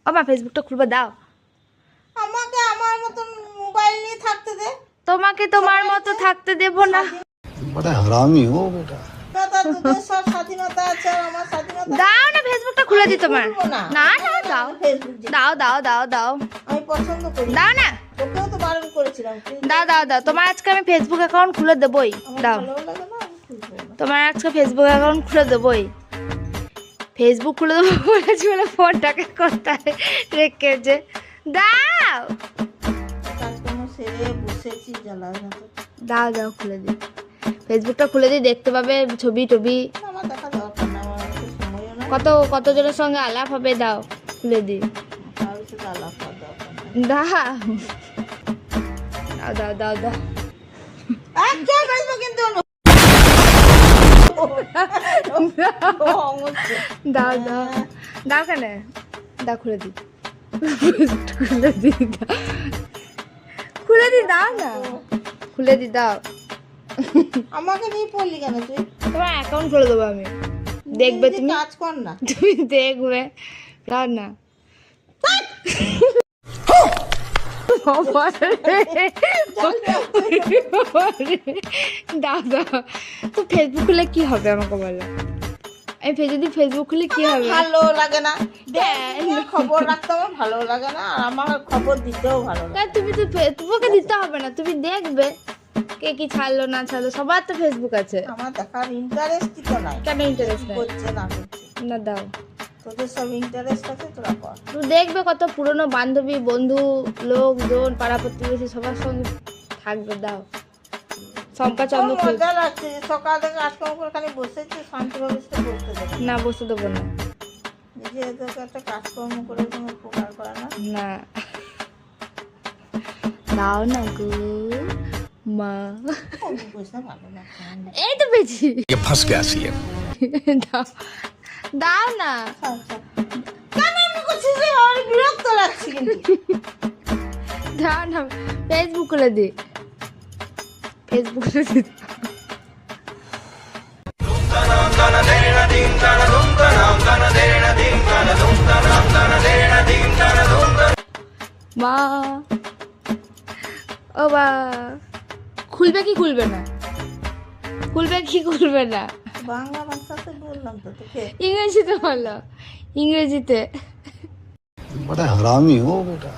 আমার ফেসবুকটা খুলবে দাও। আমাকে আমার মতন মোবাইল নিয়ে থাকতে দে। তোমাকে তোমার মতো থাকতে দেব না। बड़ा हरामी हो बेटा। তোদের সব স্বাধীনতা আছে আর আমার স্বাধীনতা দাও না, ফেসবুকটা খুলে দিই তোমার। খুলবো না। না না দাও ফেসবুক যে দাও দাও দাও দাও আমি পছন্দ করি। দাও না, তোকেও তো বারণ করেছিলাম তুই দাও দাও দাও। তোমার আজকে আমি ফেসবুক অ্যাকাউন্ট খুলে দেবই। আমার দাও, ভালো লাগে না, আমি খুলবো না। তোমার আজকে ফেসবুক অ্যাকাউন্ট খুলে দেবই। ফেসবুক খুলে দেবো বলেছি বলে ফোনটাকে কোথায় রেখেছে। দাও কাজকর্ম সেরে বসেছি জ্বালা মতো। দাও দাও খুলে দিই, ফেসবুকটা খুলে দিই, দেখতে পাবে ছবি টবি, আমার দেখা দরকার না, আমার অত সময়ও না, কতজনের সঙ্গে আলাপ হবে। দাও খুলে দিই। কারোর সাথে আলাপ করার দরকার নেই। দাও দাও দাও দাও দাও একদম ফেসবুক কিন্তু দাও দাও দাও কেন দাও খুলে দিই, খুলে দিই দাও, খুলে দিই দাও না, খুলে দিই দাও। আমাকে নিয়ে পড়লি কেন তুই? তোমার অ্যাকাউন্ট খুলে দেবো আমি, দেখবে নিজে তুমি, কাজ কর না। তুমি দেখবে। দাও না দাও দাও। তো ফেসবুক খুলে কি হবে আমাকে বলো? আমি যদি ফেসবুক খুলে কি হবে? ভালো লাগে না, খবর রাখতে আমার ভালো লাগে না, আর আমার খবর দিতেও ভালো লাগে। তা তুমি তো তোমাকে দিতে হবে না, তুমি দেখবে কে কি ছাড়লো না ছাড়লো, সবার তো ফেসবুক আছে। আমার দেখার ইন্টারেস্টই তো নাই, কেন ইন্টারেস্ট নেই? করছে না করছে। না দাও, তোদের সব ইন্টারেস্ট আছে, তোরা কর। তুমি দেখবে কত পুরনো বান্ধবী বন্ধু লোকজন পাড়া প্রতিবেশী সবার সঙ্গে থাকবে। দাও শম্পা চন্দ্র খুব মজা লাগছে যে সকাল থেকে কাজকর্ম করে খালি বসেছি, শান্তিভাবে সেটা বসতে দেবে না, বসতে দেবো না। নিজে এদেরকে একটা কাজকর্ম করে কোনো উপকার করে না। না দাও না গো মা। বুঝতে ভালো লাগছে না। এই তো পেয়েছি। ये फंस गया सी है। দাও দাও না, আচ্ছা, কেন এমনি করছিস রে? আমার বিরক্ত লাগছে কিন্তু। দাও না, ফেসবুক খুলে দি, ফেসবুক খুলে দি। মা ও বা, খুলবে কি খুলবে না? খুলবে কি খুলবে না? বাংলা ভাষাতে বললাম তো তোকে। ইংরেজিতে বলো, ইংরেজিতে। बड़ा हरामी हो बेटा।